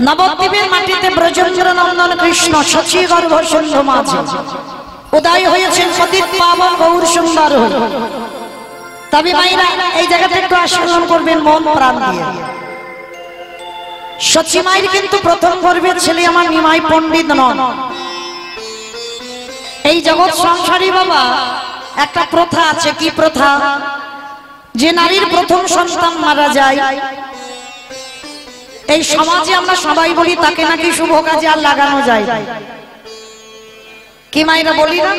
নবদ্বীপের মাটিতে ব্রজেন্দ্র নন্দন কৃষ্ণ শচী গর্ভ সিন্ধু মাঝে উদয় হয়েছেন পতিত পাবন গৌর সুন্দর হয়ে। তবে মায়েরা এই জায়গাটা একটু আস্বাদন করবেন মন প্রাণ দিয়ে। শচী মায়ের কিন্তু প্রথম গর্ভের ছেলে আমার নিমাই পণ্ডিত নন। এই জগৎ সংসারী বাবা একটা প্রথা আছে। কি প্রথা? যে নারীর প্রথম সন্তান মারা যায়, এই সমাজে আমরা সবাই বলি তাকে নাকি শুভ কাজে আর লাগানো যায়। কি মায়েরা বলি না?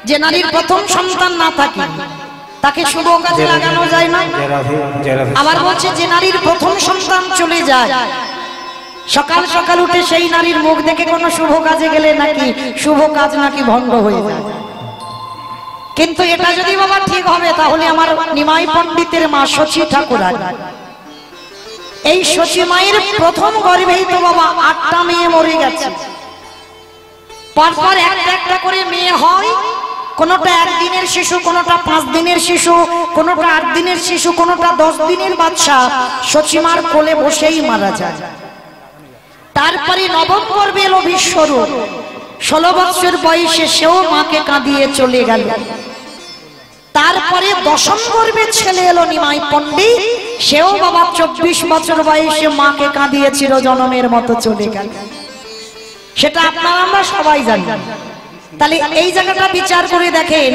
যে নারীর প্রথম সন্তান না থাকে তাকে শুভ কাজে লাগানো যায় না। আবার বলছে যে নারীর প্রথম সন্তান চলে যায়, সকাল সকাল উঠে সেই নারীর মুখ দেখে কোনো শুভ কাজে গেলে নাকি শুভ কাজ নাকি ভঙ্গ হয়ে যায়। কিন্তু এটা যদি বাবা ঠিক হবে তাহলে আমার নিমাই পণ্ডিতের মা শচী ঠাকুর, এই শচী মায়ের প্রথম গর্ভেই তো বাবা 8টা মেয়ে মরে গেছে। পরপর একটা একটা করে মেয়ে হয়, কোনটা 1 দিনের শিশু, কোনটা 5 দিনের শিশু, কোনটা 8 দিনের শিশু, কোনটা 10 দিনের বাচ্চা শচী মার কোলে বসেই মারা যায়। তারপরে নবম গর্ভে এলো বিশ্বরূপ, 16 বছর বয়সে সেও মাকে কাঁদিয়ে চলে গেল। তারপরে দশম গর্ভে ছেলে এলো নিমাই পণ্ডিত, সেও বাবা 24 বছর বয়সে মাকে কাঁদিয়ে চিরজনমের মতো চলে গেল। সেটা আপনারা আমরা সবাই জানি। তাহলে এই জায়গাটা বিচার করে দেখেন,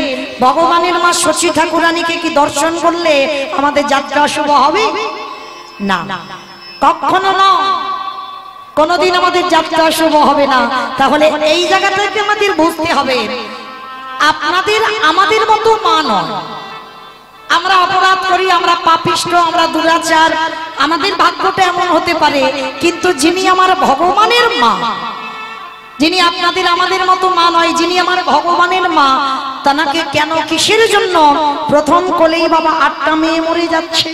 ভগবানের মা শচী ঠাকুরানীকে কি দর্শন করলে আমাদের যাত্রা শুভ হবে? না, কখনো না, কোনদিন আমাদের যাত্রা শুভ হবে না। তাহলে এই জায়গাটাকে আমাদের বুঝতে হবে, আপনাদের আমাদের মতো মা নয়। আমরা অপরাধ করি, আমরা পাপিষ্ঠ, আমরা দুরাচার, আমাদের ভাগ্যটা এমন হতে পারে। কিন্তু যিনি আমার ভগবানের মা, যিনি আপনাদের আমাদের মতো মা নয়, যিনি আমার ভগবানের মা, তাকে কেন কিসের জন্য প্রথম কোলেই বাবা 8টা মেয়ে মরে যাচ্ছে?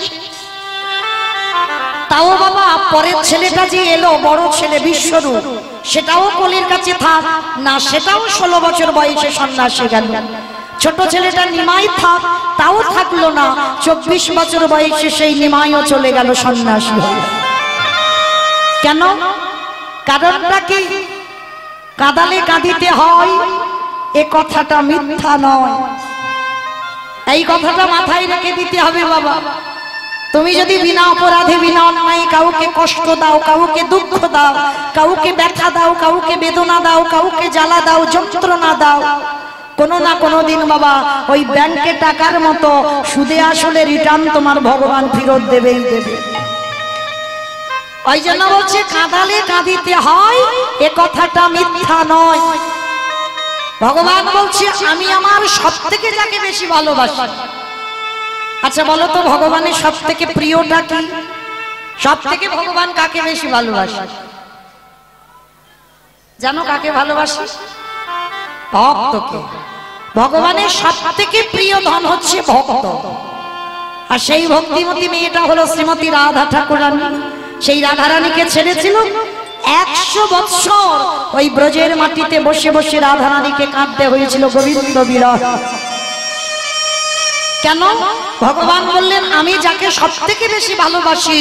তাও বাবা পরের ছেলেটা যে এলো বড় ছেলে বিশ্বরূপ, সেটাও কোলের কাছে থাক না, সেটাও 16 বছর বয়সে সন্ন্যাসী গেল। ছোট ছেলেটা নিমাই থাক, তাও থাকলো না, 24 বছর বয়সে সেই নিমাইও চলে গেল সন্ন্যাসী হয়ে। কেন? কারণটা কি? কাঁদালে কাঁদিতে হয় এ কথাটা মিথ্যা নয়। এই কথাটা মাথায় রেখে দিতে হবে বাবা। তুমি যদি বিনা অপরাধে বিনা অন্যায় কাউকে কষ্ট দাও, কাউকে দুঃখ দাও, কাউকে ব্যথা দাও, কাউকে বেদনা দাও, কাউকে জ্বালা দাও, যন্ত্রণা দাও, কোনো না কোনো দিন বাবা ওই ব্যাংকে টাকার মতো সুদে আসলে রিটার্ন তোমার ভগবান ফেরত দেবেই দেবে। ওই জন্য বলছে কাঁদালে কাঁদিতে হয় এ কথাটা মিথ্যা নয়। ভগবান বলছে আমি আমার সব থেকে যাকে বেশি ভালোবাসি। আচ্ছা বলো তো ভগবানের সব থেকে প্রিয়টা কি? সব থেকে ভগবান কাকে বেশি ভালোবাসে? জানো কাকে ভালোবাসে? ভক্তকে। ভগবানের সব থেকে প্রিয় ধন হচ্ছে ভক্ত। আর সেই ভক্তিমতী মেয়েটা হলো শ্রীমতী রাধা ঠাকুরানী। সেই রাধারানীকে ছেড়েছিল 100 বৎসর ওই ব্রজের মাটিতে বসে বসে রাধারানীকে কাঁদতে হয়েছিল গোবিন্দ বিরহ। কেন? ভগবান বললেন আমি যাকে সব থেকে বেশি ভালোবাসি,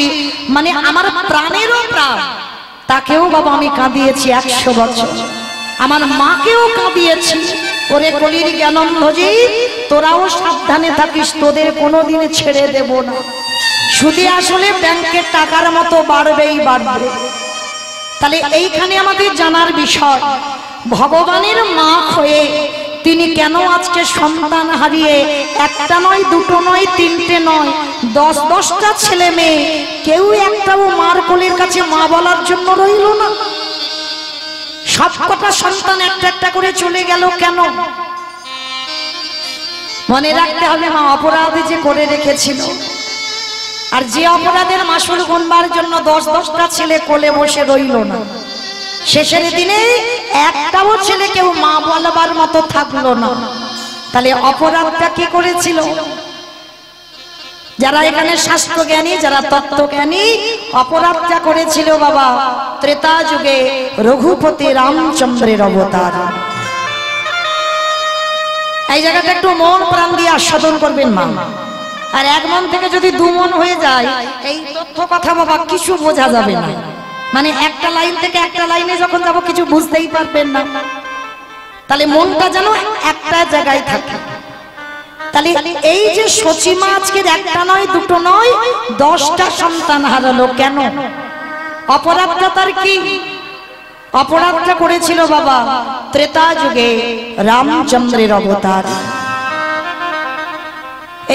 মানে আমার প্রাণেরও প্রাণ, তাকেও বাবা আমি কাঁদিয়েছি 100 বছর। আমার মাকেও কাঁদিয়েছি। ওরে কলির জ্ঞানম্ভজি, তোরাও সাবধানে থাকিস, তোদের কোনোদিন ছেড়ে দেব না। সুদে আসলে ব্যাংকের টাকার মতো বাড়বেই বাড়বে। তাহলে এইখানে আমাদের জানার বিষয়, ভগবানের মা হয়ে তিনি কেন আজকে সন্তান হারিয়ে একটা নয়, দুটো নয়, তিনটে নয়, 10-10টা ছেলে মেয়ে, কেউ একটাও মার কোলের কাছে মা বলার জন্য রইল না। সবকটা সন্তান একটা একটা করে চলে গেল কেন? মনে রাখতে হবে মা অপরাধ যে করে রেখেছিল, আর যে অপরাধের মাসুল গুনবার জন্য 10-10টা ছেলে কোলে বসে রইল না, শেষের দিনে একটাও ছেলে কেউ মা বলবার মতো থাকলো না। তাহলে অপরাধটা কি করেছিল? যারা এখানে শাস্ত্র জ্ঞানী, যারা তত্ত্ব জ্ঞানী, অপরাধটা করেছিল বাবা ত্রেতা যুগে রঘুপতি রামচন্দ্রের অবতার। এই জায়গাটা একটু মন প্রাণ দিয়ে আস্বাদন করবেন মা। আর 1 মন থেকে যদি 2 মন হয়ে যায়, এই তথ্য কথা বাবা কিছু বোঝা যাবে না। মানে একটা লাইন থেকে একটা লাইনে যখন যাব কিছু বুঝতেই পারবেন না, তাহলে মনটা যেন একটা জায়গায় থাকে। তাহলে এই যে সচিমা আজকের একটা নয় দুটো নয় 10টা সন্তান হারালো, কেন? অপরাধটা তার কি? অপরাধটা করেছিল বাবা ত্রেতা যুগে রামচন্দ্রের অবতার।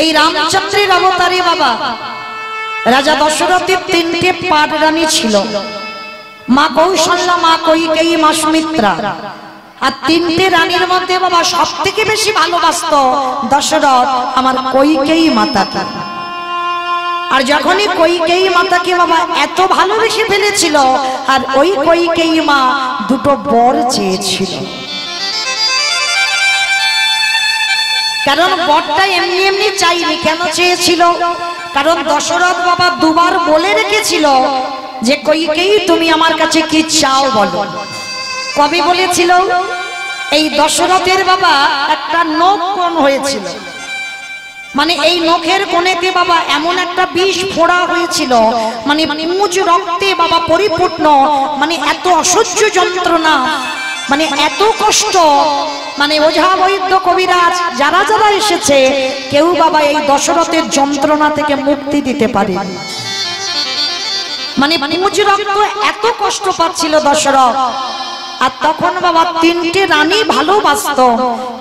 এই রামচন্দ্রের অবতারে বাবা রাজা দশরথের 3টে পাট রানী ছিল, মা কৌশল্যা, মা কৈকেয়ী, মা সুমিত্রা। আর 3টে রানীর মধ্যে বাবা সব থেকে বেশি ভালোবাসত দশরথ আমার কৈকেয়ী মাতাকে। আর যখনই কৈকেয়ী মাতাকে বাবা এত ভালোবেসে ফেলেছিল, আর ওই কৈকেয়ী মা দুটো বর চেয়েছিল। কারণ বরটা এমনি এমনি চাইনি, কেন চেয়েছিল? কারণ দশরথ বাবা দুবার বলে রেখেছিল যে কৈকেয়ী তুমি আমার কাছে কি চাও বলো। কবে বলেছিল? এই দশরথের বাবা একটা নখ কোণ হয়েছিল, মানে এই নখের কোণেতে বাবা এমন একটা বিষ ফোড়া হয়েছিল, মানে মুজ রক্তে বাবা পরিপূর্ণ, মানে এত অসহ্য যন্ত্রণা, মানে এত কষ্ট, মানে ওঝা বৈদ্য কবিরাজ যারা যারা এসেছে কেউ বাবা এই দশরথের যন্ত্রণা থেকে মুক্তি দিতে পারে। মানে মুজ রক্ত এত কষ্ট পাচ্ছিল দশরথ। আর তখন বাবা 3টে রানী ভালোবাসত,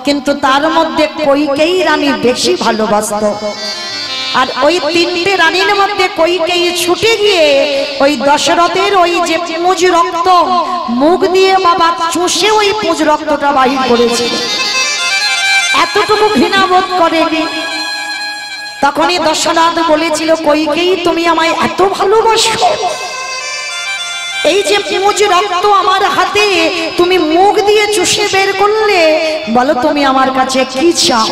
কিন্তু তার মধ্যে কৈকেয়ী রানী বেশি ভালোবাসত। আর ওই 3টে রানীর মধ্যে কৈকেয়ী ছুটে গিয়ে ওই দশরথের ওই যে পুঁজ রক্ত মুখ দিয়ে বাবা চুষে ওই পুঁজ রক্তটা বাহির করেছিল। এতটুকু ঘৃণা বোধ করেনি। তখনই দশরথ বলেছিল কৈকেয়ী তুমি আমায় এত ভালোবাসো, এই যে পুঁজ রক্ত আমার হাতে তুমি মুখ দিয়ে চুষে বের করলে, বলো তুমি আমার কাছে কি চাও?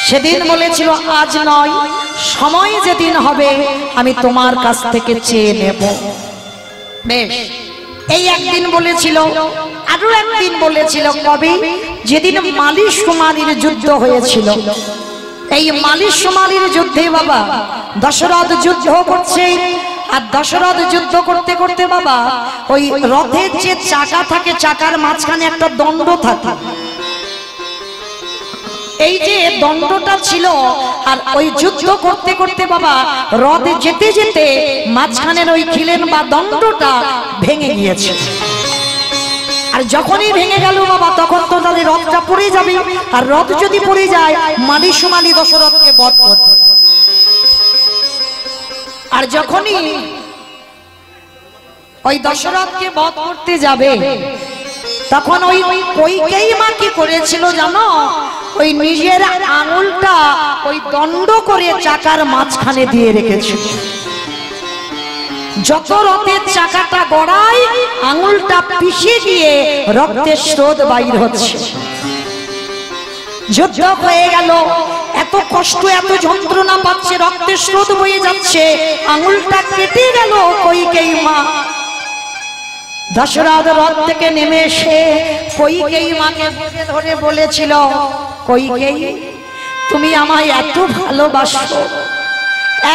সেদিন বলেছিল আজ নয়, সময় যেদিন হবে আমি তোমার কাছ থেকে চেয়ে নেব। বেশ, এই একদিন বলেছিল। আরো একদিন বলেছিল, কবে? যেদিন মালি সুমালির যুদ্ধ হয়েছিল। এই মালি সুমালির যুদ্ধে বাবা দশরথ যুদ্ধ করছে। আর দশরথ যুদ্ধ করতে করতে বাবা ওই রথের যে চাকা থাকে, চাকার মাঝখানে একটা দণ্ড থাকে। এই যে দণ্ডটা ছিল, আর ওই যুদ্ধ করতে করতে বাবা রথে যেতে যেতে মাঝখানের ওই খিলেন বা দণ্ডটা ভেঙে গিয়েছে। আর যখনই ভেঙে গেল বাবা তখন তো তাদের রথটা পড়ে যাবে, আর রথ যদি পড়ে যায় মালি সুমালি দশরথকে বধ করবে। আর যখনই ওই দশরথকে বধ করতে যাবে তখন ওই কৈকেয়ী মা কি করেছিল জানো? ওই নিজের আঙুলটা ওই দণ্ড করে চাকার মাঝখানে দিয়ে রেখেছিল। যত রথের চাকাটা গড়ায় আঙুলটা পিষে গিয়ে রক্তের স্রোত বাইর হচ্ছে। যুদ্ধ হয়ে গেল, এত কষ্ট এত যন্ত্রণা পাচ্ছে, রক্তের স্রোত বয়ে যাচ্ছে, আঙুলটা কেটে গেল কৈকেয়ী মা। দশরথ রথ থেকে নেমে এসে কৈকেয়ী মাকে ধরে বলেছিল, কৈকেয়ী তুমি আমায় এত ভালোবাসো,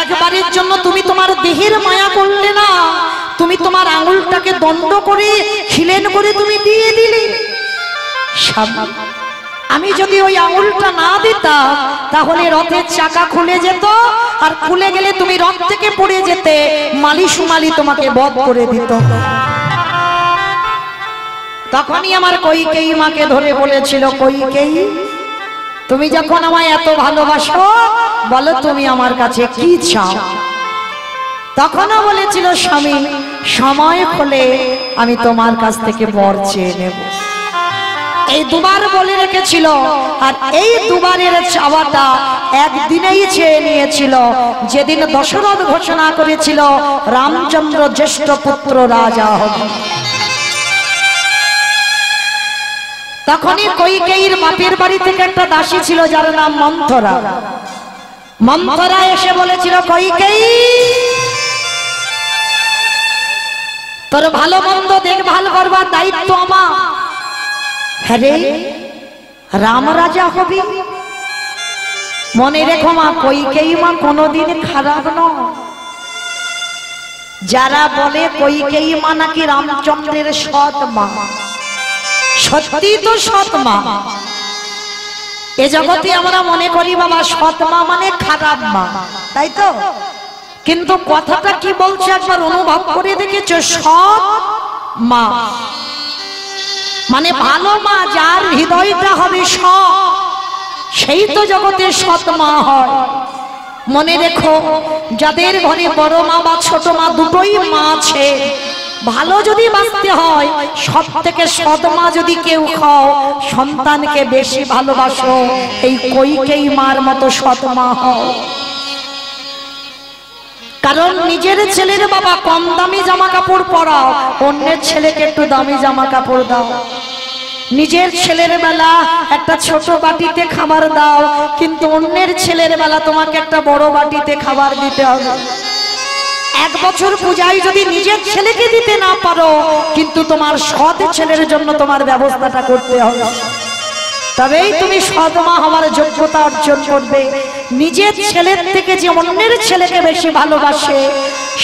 একবারের জন্য তুমি তোমার দেহের মায়া করলে না, তুমি তোমার আঙুলটাকে দণ্ড করে খিলেন করে তুমি দিয়ে দিলে। আমি যদি ওই আঙুলটা না দিতাম তাহলে রথের চাকা খুলে যেত, আর খুলে গেলে তুমি রথ থেকে পড়ে যেতে, মালি সুমালি তোমাকে বধ করে দিত। তখনই আমার কৈকেয়ী মাকে ধরে বলেছিল, কৈকেয়ী তুমি যখন আমায় এত ভালোবাসো বলো তুমি আমার কাছে কি চাও? তখনও বলেছিল, স্বামী সময় হলে আমি তোমার কাছ থেকে বর চেয়ে নেব। এই দুবার বলে রেখেছিল, আর এই দুবারের চাওয়াটা একদিনেই চেয়ে নিয়েছিল, যেদিন দশরথ ঘোষণা করেছিল রামচন্দ্র জ্যেষ্ঠ পুত্র রাজা হবে। তখনই কৈকেয়ীর বাপের বাড়ি থেকে একটা দাসী ছিল যার নাম মন্থরা। মন্থরা এসে বলেছিল, কৈকেয়ী তোর ভালো মন্দ দেখভাল করবার দায়িত্ব আমার। হ্যাঁ রে, রাম রাজা হবি, মনে রেখো মা কৈকেয়ী মা কোনোদিন খারাপ নয়। যারা বলে কইকেয়ী মা নাকি রামচন্দ্রের সৎ মা, সত্যি তো সৎ মা। এ জগতে আমরা মনে করি বাবা সৎ মা মানে খারাপ মা, তাই তো? কিন্তু কথাটা কি বলছে একবার অনুভব করে দেখেছো? সৎ মা মানে ভালো মা, যার হৃদয়টা হবে সৎ, সেই তো জগতে সৎ মা হয়। মনে রেখো, যাদের ঘরে বড় মা বা ছোট মা দুটোই মা আছে, ভালো যদি বাঁচতে হয় সব থেকে সৎ মা যদি কেউ খাও, সন্তানকে বেশি ভালোবাসো, এই কইকেয়ী মার মতো সৎ মা হও। কারণ নিজের ছেলের বাবা কম দামি জামা কাপড় পরাও, অন্যের ছেলেকে একটু দামি জামা কাপড় দাও। নিজের ছেলের বেলা একটা ছোট বাটিতে খাবার দাও, কিন্তু অন্যের ছেলের বেলা তোমাকে একটা বড় বাটিতে খাবার দিতে হবে। এক বছর পূজায় যদি নিজের ছেলেকে দিতে না পারো, কিন্তু তোমার সৎ ছেলের জন্য তোমার ব্যবস্থাটা করতে হবে, তবেই তুমি সৎ মা হওয়ার যোগ্যতা অর্জন করবে। নিজের ছেলের থেকে যে অন্যের ছেলেকে বেশি ভালোবাসে,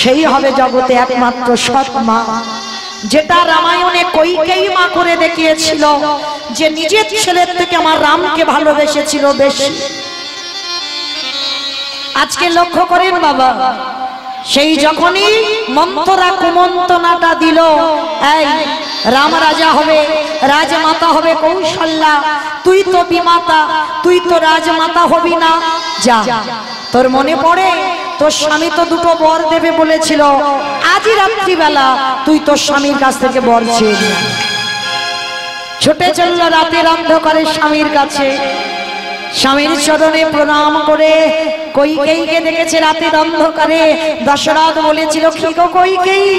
সেই হবে জগতে একমাত্র সৎ মা। যেটা রামায়ণে কইকেয়ী মা করে দেখিয়েছিল, যে নিজের ছেলের থেকে আমার রামকে ভালোবেসেছিল বেশি। আজকে লক্ষ্য করেন বাবা, সেই যখনই মন্থরা কুমন্ত্রণাটা দিল, এই রাম রাজা হবে, রাজমাতা হবে কৌশল্যা, তুই তো বিমাতা, তুই তো রাজমাতা হবি না, যা। তোর মনে পড়ে তোর স্বামী তো দুটো বর দেবে বলেছিল, আজই রাত্রিবেলা তুই তোর স্বামীর কাছ থেকে বর চেয়ে নে। ছুটে চলল রাতের অন্ধকারে স্বামীর কাছে, স্বামীর চরণে প্রণাম করে কইকেয়ীকে দেখেছে রাতের অন্ধকারে। দশরথ বলেছিল, কি গো কইকেয়ী,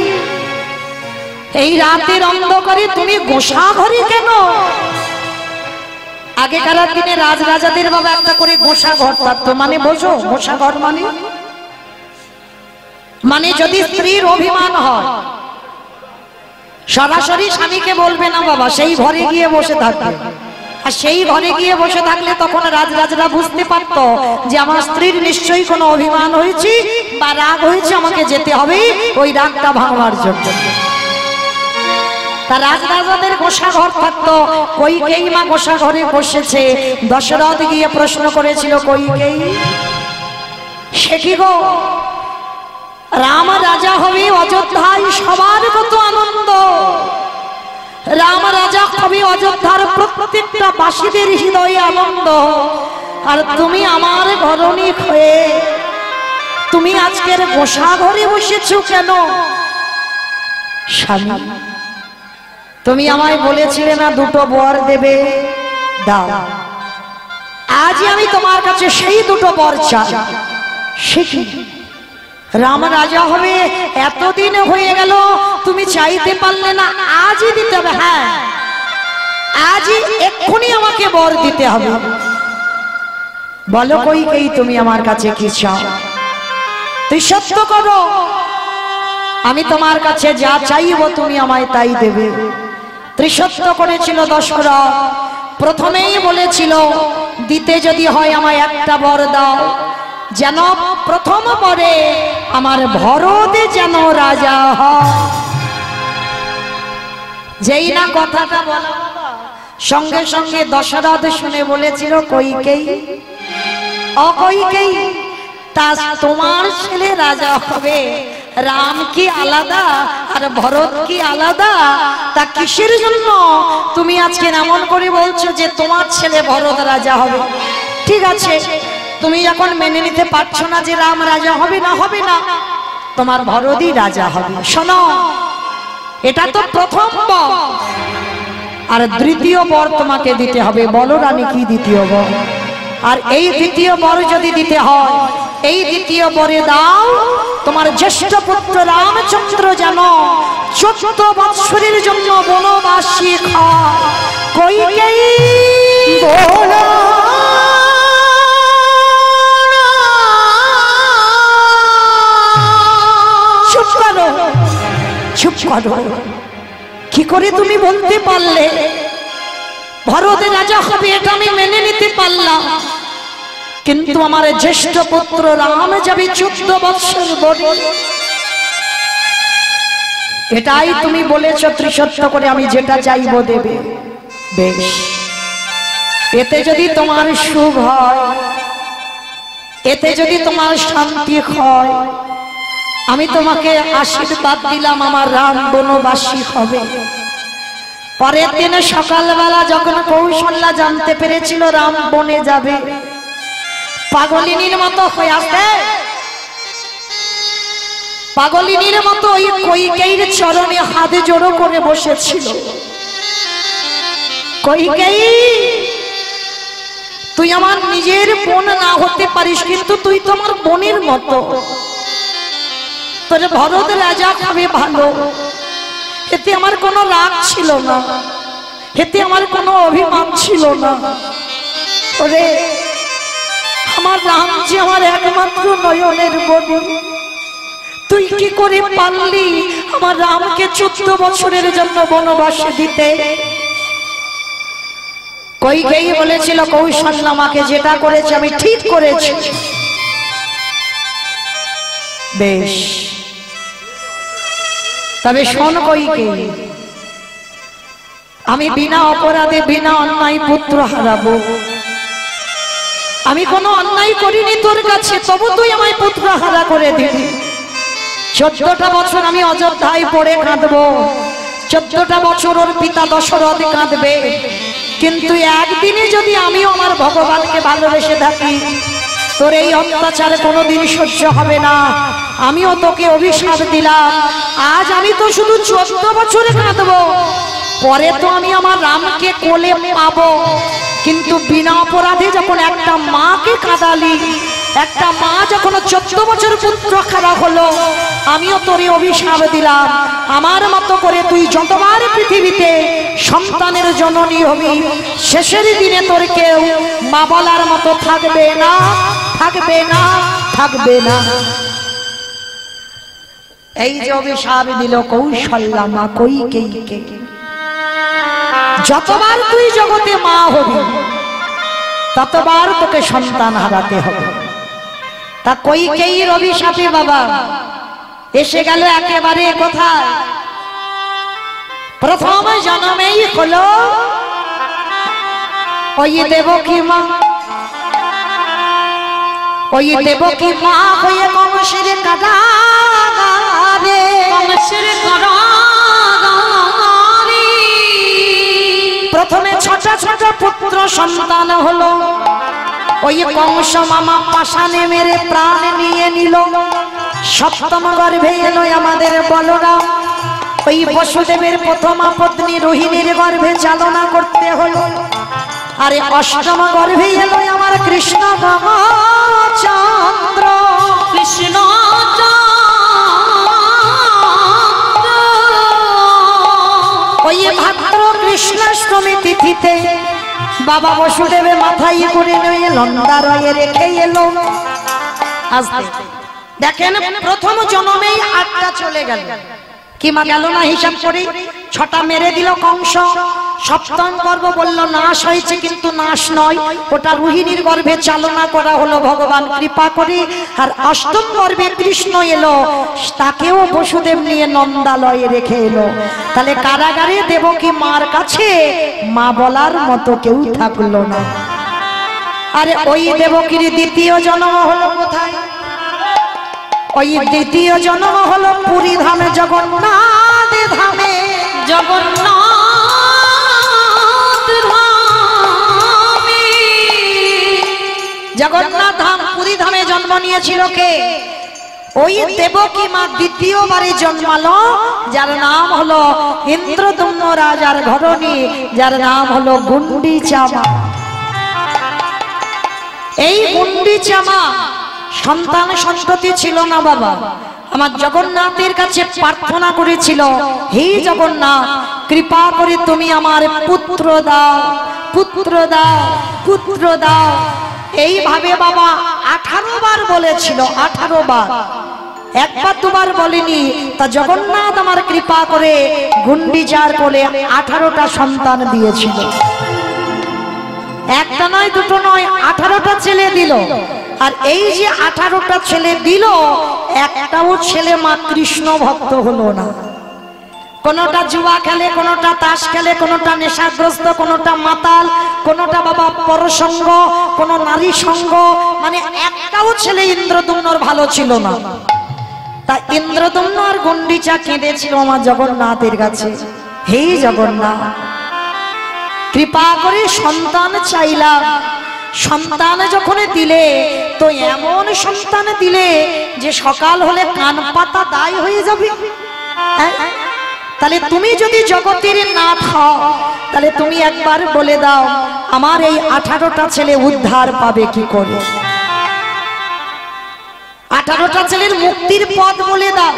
এই রাতের অন্ধকারে তুমি গোসা ঘরে কেন? আগেকার দিনে রাজরাজাদের বাবা একটা করে গোসা ঘর থাকতো, মানে বোঝো গোসা ঘর মানে যদি স্ত্রীর অভিমান হয় সরাসরি স্বামীকে বলবে না বাবা, সেই ঘরে গিয়ে বসে থাকবে। আর সেই ঘরে গিয়ে বসে থাকলে তখন রাজরাজরা বুঝতে পারত যে আমার স্ত্রীর নিশ্চয়ই কোনো অভিমান হয়েছে বা রাগ হয়েছে, আমাকে যেতে হবে ওই রাগটা ভাঙবার জন্য। তা রাজরাজাদের গোসা ঘর থাকতো, কইকেয়ী মা গোসা ঘরে বসেছে। দশরথ গিয়ে প্রশ্ন করেছিল, কইকেয়ী সে কি গো, রাম রাজা হবে অযোধ্যায়, সবার কত আনন্দ, রাম রাজা হবে অযোধ্যার প্রত্যেকটা বাসীদের হৃদয়ে আনন্দ, আর তুমি আমার ঘরণী হয়ে তুমি আজকের গোসা ঘরে বসেছো কেন? স্বামী, তুমি আমায় বলেছিলে না দুটো বর দেবে, দাও, আজই আমি তোমার কাছে সেই দুটো বর চাই। সে কি, রাম রাজা হবে এতদিন হয়ে গেল, তুমি চাইতে পারলে না, আজই দিতে হবে। হ্যাঁ, আজই এক্ষুনি আমাকে বর দিতে হবে। বলো কইকেয়ী, তুমি আমার কাছে কি চাও? তুই সত্য করো, আমি তোমার কাছে যা চাইব তুমি আমায় তাই দেবে। ত্রিসত্য করেছিল দশরথ। প্রথমেই বলেছিল, দিতে যদি হয় আমায় একটা বর দাও, যেন প্রথম বরে আমার ভরত যেন রাজা হয়। যেই না কথাটা বলা, সঙ্গে সঙ্গে দশরথ শুনে বলেছিল, কইকেয়ী ও কইকেয়ী, তা তোমার ছেলে রাজা হবে, রাম কি আলাদা আর ভরত কি আলাদা? তা কিসের জন্য তুমি আজকে এমন করে বলছো যে তোমার ছেলে ভরত রাজা হবে? ঠিক আছে, তুমি যখন মেনে নিতে পারছো না যে রাম রাজা হবে না, হবে না, তোমার ভরতই রাজা হবে। শোনো, এটা তো প্রথম বর, আর দ্বিতীয় বর তোমাকে দিতে হবে। বলো রানী, কি দ্বিতীয় বর? আর এই দ্বিতীয় বর যদি দিতে হয়, এই দ্বিতীয় বরে দাও তোমার জ্যেষ্ঠ পুত্র রামচন্দ্র যেন 14 বৎসরের জন্য বনবাসী হয়। কইকেয়ী বলো, চুপ করো, চুপ করো। কি করে তুমি বলতে পারলে ভরত রাজা হবে? এটা আমি মেনে নিতে পারলাম, কিন্তু আমার জ্যেষ্ঠ পুত্র রাম যাবে 14 বৎসর বনে। এটাই তুমি বলেছ ত্রিসত্য করে আমি যেটা চাইবো দেবে। বেশ, এতে যদি তোমার সুখ হয়, এতে যদি তোমার শান্তি হয়, আমি তোমাকে আশীর্বাদ দিলাম আমার রাম বনবাসী হবে। পরের দিনে সকালবেলা যখন কৌশল্যা জানতে পেরেছিল রাম বনে যাবে, পাগলিনীর মতো হয়ে আসে, পাগলিনীর মতো ওই কইকেয়ীর চরণে হাত জোড়ো করে বসেছিল। কইকেয়ী, তুই আমার নিজের বোন না হতে পারিস, কিন্তু তুই তো আমার বোনের মতো। তোর ভরত রাজা হবে ভালো, এতে আমার কোনো রাগ ছিল না, এতে আমার কোনো অভিমান ছিল না। ওরে আমার রাম যে আমার একমাত্র নয়নের বধূ, তুই কি করে পারলি আমার রামকে 14 বছরের জন্য বনবাসে দিতে? কইকেয়ী বলেছিল কৌশল্যা আমাকে যেটা করেছে আমি ঠিক করেছি। বেশ, তবে শোন কইকেয়ী, আমি বিনা অপরাধে বিনা অন্যায় পুত্র হারাবো। আমি কোনো অন্যায় করিনি তোর কাছে, তবু তুই আমায় পুত্র হারা করে দিবি। 14টা বছর আমি অযোধ্যায় পড়ে কাঁদবো, 14টা বছর ওর পিতা দশরথ কাঁদবে, কিন্তু একদিনে যদি আমিও আমার ভগবানকে ভালোবেসে থাকি, তোর এই অত্যাচার কোনোদিন সহ্য হবে না। আমিও তোকে অভিশাপ দিলাম, আজ আমি তো শুধু 14 বছরে কাঁদবো, পরে তো আমি আমার রামকে কোলে পাবো, কিন্তু বিনা অপরাধে যখন একটা মাকে কাঁদালি, একটা মা যখন 14 বছর পুত্র হারা হলো, আমিও তোরে অভিশাপ দিলাম, আমার মতো করে তুই যতবার পৃথিবীতে সন্তানের জননী হবি, শেষের দিনে তোর কেউ মা বলার মতো থাকবে না, থাকবে না, থাকবে না। এই যে অভিশাপ দিল কৌশল্যা মা কইকেয়ীকে, যতবার তুই জগতে মা হবি ততবার তোকে সন্তান হারাতে হবে। তা কইকেয়ীর অভিশাপে বাবা এসে গেল একেবারে কোথায়? প্রথম জন্মেই হলো ওই দেবকী মা, ওই দেবকী মা হয়ে কংসের কারাগারে, কংসের কারাগারে প্রথমে ছোট ছোট পুত্র সন্তান হলো। ওই কংস মামা পাশানে মেরে প্রাণ নিয়ে নিল। সপ্তম গর্ভে এলো আমাদের বলরাম, ওই বসুদেবের প্রথমা পত্নী রোহিণীর গর্ভে চালনা করতে হলো। আরে অষ্টম গর্ভে এলো আমার কৃষ্ণ চন্দ্র, কৃষ্ণ ওই ভাদ্র কৃষ্ণাষ্টমী তিথিতে বাবা বসুদেবে মাথায় করে নিয়ে নন্দারয়ে রেখে এলো। আসতে দেখেন প্রথম জন্মেই 8টা চলে গেল, কি মা গেল না হিসাব করে? 6টা মেরে দিল কংস। সপ্তম গর্ভ বলল নাশ হয়েছে, কিন্তু নাশ নয়, ওটা রোহিণীর গর্ভে চালনা করা হলো ভগবান কৃপা করে। আর অষ্টম গর্ভে কৃষ্ণ এলো, তাকেও বসুদেব নিয়ে নন্দালয়ে রেখে এলো। তাহলে কারাগারে দেবকী মার কাছে মা বলার মতো কেউ থাকলো না। আরে ওই দেবকীর দ্বিতীয় জন্ম হলো কোথায়? ওই দ্বিতীয় জন্ম হলো পুরী ধামে, জগন্নাথ ধামে, জগন্নাথ ধামে, জগন্নাথ ধাম পুরী ধামে জন্ম নিয়েছিল কে? ওই দেবকী মা দ্বিতীয়বারে জন্মালো, যার নাম হলো ইন্দ্রদম্ন রাজার ঘরণী, যার নাম হলো গুন্ডিচা মা। এই গুন্ডিচা মা সন্তান সন্ততি ছিল না বাবা, আমার জগন্নাথের কাছে প্রার্থনা করেছিল, হে জগন্নাথ কৃপা করে তুমি আমার পুত্র দাও, পুত্র দাও, পুত্র দাও। এইভাবে বাবা 18 বার বলেছিল, 18 বার, একবার দুবার বলেনি। তা জগন্নাথ আমার কৃপা করে গুন্ডিচার কোলে 18টা সন্তান দিয়েছিল। একটা নয়, দুটো নয়, 18টা ছেলে দিল। আর এই যে 18টা ছেলে দিল, একটাও ছেলে মা কৃষ্ণ ভক্ত হলো না। কোনোটা জুয়া খেলে, কোনোটা তাস খেলে, কোনোটা নেশাগ্রস্ত, কোনোটা মাতাল, কোনোটা বাবা পরসঙ্গ, কোনো নারী সঙ্গ, মানে একটাও ছেলে ইন্দ্রদুম্নর ভালো ছিল না। তা ইন্দ্রদুম্ন আর গুন্ডিচা কেঁদেছিল আমার জগন্নাথের কাছে, হে জগন্নাথ কৃপা করে সন্তান চাইলাম, সন্তান যখন দিলে তো এমন সন্তান দিলে যে সকাল হলে কান পাতা দায় হয়ে যাবে। তাহলে তুমি যদি জগতের নাথ হও, তাহলে তুমি একবার বলে দাও আমার এই 18টা ছেলে উদ্ধার পাবে কি করে? 18টা ছেলের মুক্তির পথ বলে দাও।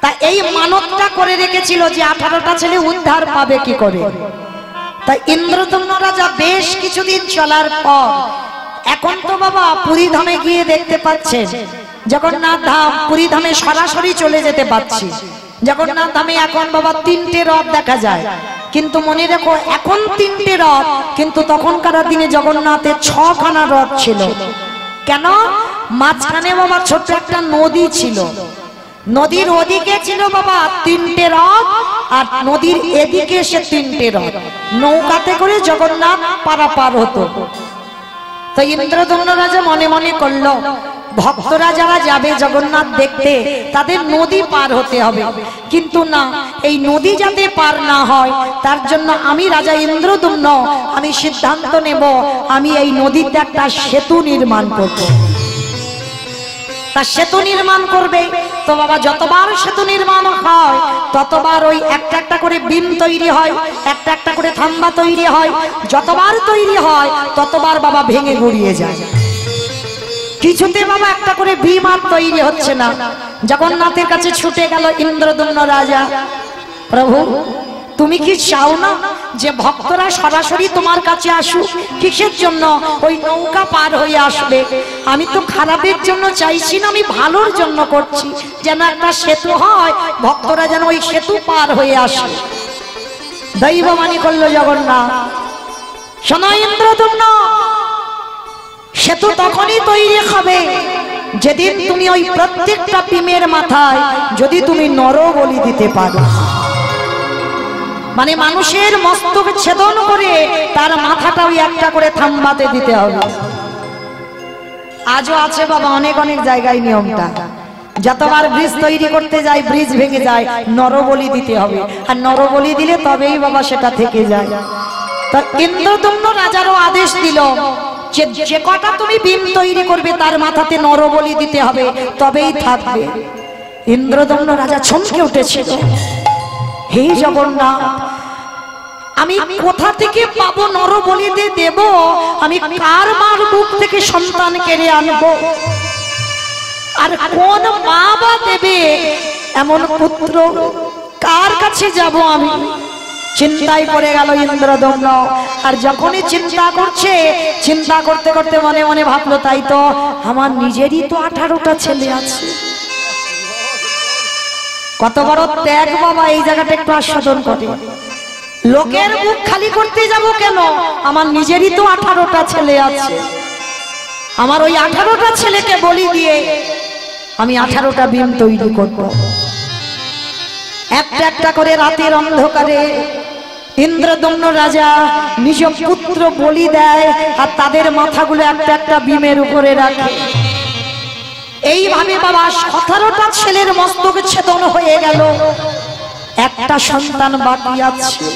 তা এই মানবটা করে রেখেছিল যে 18টা ছেলে উদ্ধার পাবে কি করে। তাই ইন্দ্রদম্ন রাজা বেশ কিছুদিন চলার পর এখন তো বাবা পুরী ধামে গিয়ে দেখতে পাচ্ছেন, জগন্নাথ ধাম পুরী ধামে সরাসরি চলে যেতে পারছি। জগন্নাথ ধামে এখন বাবা 3টে রথ দেখা যায়, কিন্তু মনে রেখো এখন 3টে রথ, কিন্তু তখনকার দিনে জগন্নাথের 6খানা রথ ছিল। কেন? মাঝখানে বাবা ছোট্ট একটা নদী ছিল, নদীর ওদিকে ছিল বাবা 3টে রথ, আর নদীর এদিকে সে 3টে রথ, নৌকাতে করে জগন্নাথ পারাপার হতো। তো ইন্দ্রদম্ন রাজা মনে মনে করলো ভক্তরা যারা যাবে জগন্নাথ দেখতে তাদের নদী পার হতে হবে, কিন্তু না, এই নদী যাতে পার না হয় তার জন্য আমি রাজা ইন্দ্রদম্ন আমি সিদ্ধান্ত নেব আমি এই নদীতে একটা সেতু নির্মাণ করব। তা সেতু নির্মাণ করবে তো বাবা যতবার সেতু নির্মাণ হয় ততবার ওই একটা একটা করে বিম তৈরি হয়, একটা একটা করে থাম্বা তৈরি হয়, যতবার তৈরি হয় ততবার বাবা ভেঙে গুড়িয়ে যায়। কিছুতে বাবা একটা করে ভীম আর তৈরি হচ্ছে না। জগন্নাথের কাছে ছুটে গেল ইন্দ্রদম্ন রাজা, প্রভু তুমি কি চাও না যে ভক্তরা সরাসরি তোমার কাছে আসুক? কিসের জন্য? ওই নৌকা পার হয়ে আসবে। আমি তো খারাপের জন্য চাইছি না, আমি ভালোর জন্য করছি, যেন একটা সেতু হয়, ভক্তরা যেন ওই সেতু পার হয়ে আসে। দৈববাণী করলো জগন্নাথ, শোনো ইন্দ্রদম্ন, সেতু তখনই তৈরি হবে যেদিন তুমি ওই প্রত্যেকটা ভীমের মাথায় যদি তুমি নরবলি দিতে পারো, মানে মানুষের মস্তক ছেদন করে তার মাথাটা ওই একটা করে থাম্বাতে দিতে হবে। আজও আছে বাবা অনেক অনেক জায়গায় নিয়মটা, যতবার ব্রিজ তৈরি করতে যায় ব্রিজ ভেঙে যায়, নরবলি দিতে হবে, আর নরবলি দিলে তবেই বাবা সেটা থেকে যায়। তো ইন্দ্রদম্ন রাজারও আদেশ দিল যে কটা তুমি ভীম তৈরি করবে তার মাথাতে নরবলি দিতে হবে, তবেই থাকবে। ইন্দ্রদম্ন রাজা চমকে উঠেছিল, হে জগন্নাথ আমি কোথা থেকে পাবো নরবলি দেব? আমি কার মার বুক থেকে সন্তান কেড়ে আনবো? আর কোন মা বা দেবে এমন পুত্র? কার কাছে যাব আমি? চিন্তায় পড়ে গেল ইন্দ্রদম্ন। আর যখনই চিন্তা করছে, চিন্তা করতে করতে মনে মনে ভাবলো তাই তো আমার নিজেরই তো 18টা ছেলে আছে। কত বড় ত্যাগ বাবা, এই জায়গাটা একটু আস্বাদন করে। লোকের মুখ খালি করতে যাব কেন? আমার নিজেরই তো 18টা ছেলে আছে, আমার ওই 18টা ছেলেকে বলি দিয়ে আমি 18টা ভীম তৈরি করব। একটা একটা করে রাতের অন্ধকারে ইন্দ্রদম্ন রাজা নিজ পুত্র বলি দেয়, আর তাদের মাথাগুলো একটা একটা ভীমের উপরে রাখে। এইভাবে বাবা 17টা ছেলের মস্তক ছেদন হয়ে গেল, একটা সন্তান বাকি আছে।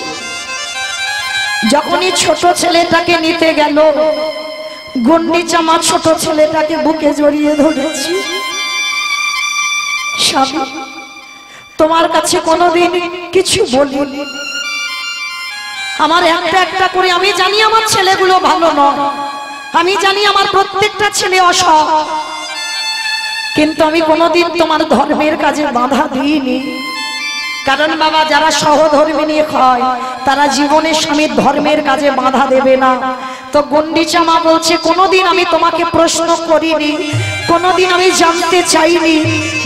যখনই ছোট ছেলেটাকে নিতে গেল, গুন্ডিচা মা ছোট ছেলেটাকে বুকে জড়িয়ে ধরেছি, স্বামী তোমার কাছে কোনোদিন কিছু বলিনি, আমার একটা একটা করে, আমি জানি আমার ছেলেগুলো ভালো নয়, আমি জানি আমার প্রত্যেকটা ছেলে অসৎ, কিন্তু আমি কোনোদিন তোমার ধর্মের কাজে বাধা দিইনি। কারণ বাবা যারা সহধর্মিনী হয় তারা জীবনের স্বামীর ধর্মের কাজে বাধা দেবে না। তো গুন্ডিচা মা বলছে কোনোদিন আমি তোমাকে প্রশ্ন করিনি, কোনোদিন আমি জানতে চাইনি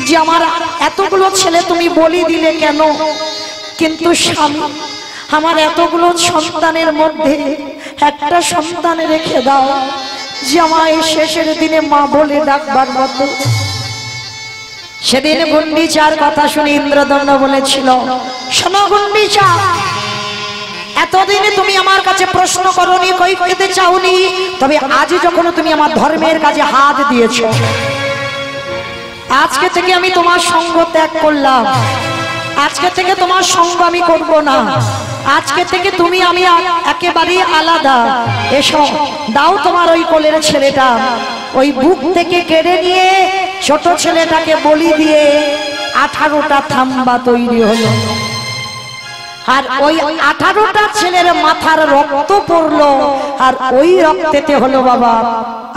যে আমার এতগুলো ছেলে তুমি বলি দিলে কেন, কিন্তু স্বামী আমার এতগুলো সন্তানের মধ্যে একটা সন্তান রেখে দাও যে আমায় শেষের দিনে মা বলে ডাকবার মতো। 17 সেদিন গুন্ডিচার কথা শুনে ইন্দ্রদণ্ড বলেছিল, শোনো গুন্ডিচা, এতদিনে তুমি আমার কাছে প্রশ্ন করনি, কই কইতে চাওনি, তবে আজ যখন তুমি আমার ধর্মের কাজে হাত দিয়েছো, আজকে থেকে আমি তোমার সঙ্গ ত্যাগ করলাম, আজকে থেকে তোমার সঙ্গ আমি করব না, আজকে থেকে তুমি আমি একেবারেই আলাদা। এসো, দাও তোমার ওই কোলের ছেলেটা। ওই বুক থেকে কেড়ে নিয়ে ছোট ছেলেটাকে বলি দিয়ে 18টা থাম্বা তৈরি হলো। আর ওই 18টা ছেলের মাথার রক্ত পড়লো, আর ওই রক্তেতে হলো বাবা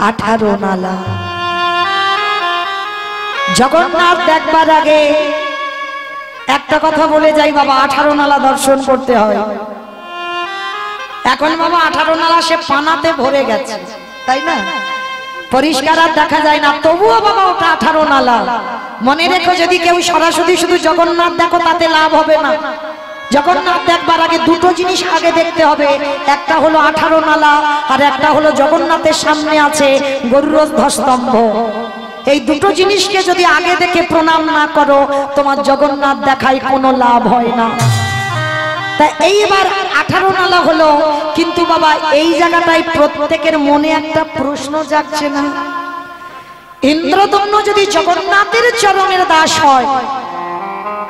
18 নালা। জগন্নাথ দেখবার আগে একটা কথা বলে যাই বাবা, 18 নালা দর্শন করতে হয়। এখন বাবা 18 নালা সে পানাতে ভরে গেছে, তাই না, পরিষ্কার আর দেখা যায় না, তবুও বাবা ওটা 18 নালা। মনে রেখো, যদি কেউ সরাসরি শুধু জগন্নাথ দেখো তাতে লাভ হবে না। জগন্নাথ দেখবার আগে দুটো জিনিস আগে দেখতে হবে, একটা হলো 18 নালা, আর একটা হলো জগন্নাথের সামনে আছে গরুর ধ্বস্তম্ভ। এই দুটো জিনিসকে যদি আগে দেখে প্রণাম না করো, তোমার জগন্নাথ দেখায় কোনো লাভ হয় না। তা এইবার 18 নালা হলো, কিন্তু বাবা এই জায়গাটায় প্রত্যেকের মনে একটা প্রশ্ন জাগছে না, ইন্দ্রদম্ন যদি জগন্নাথের চরণের দাস হয়,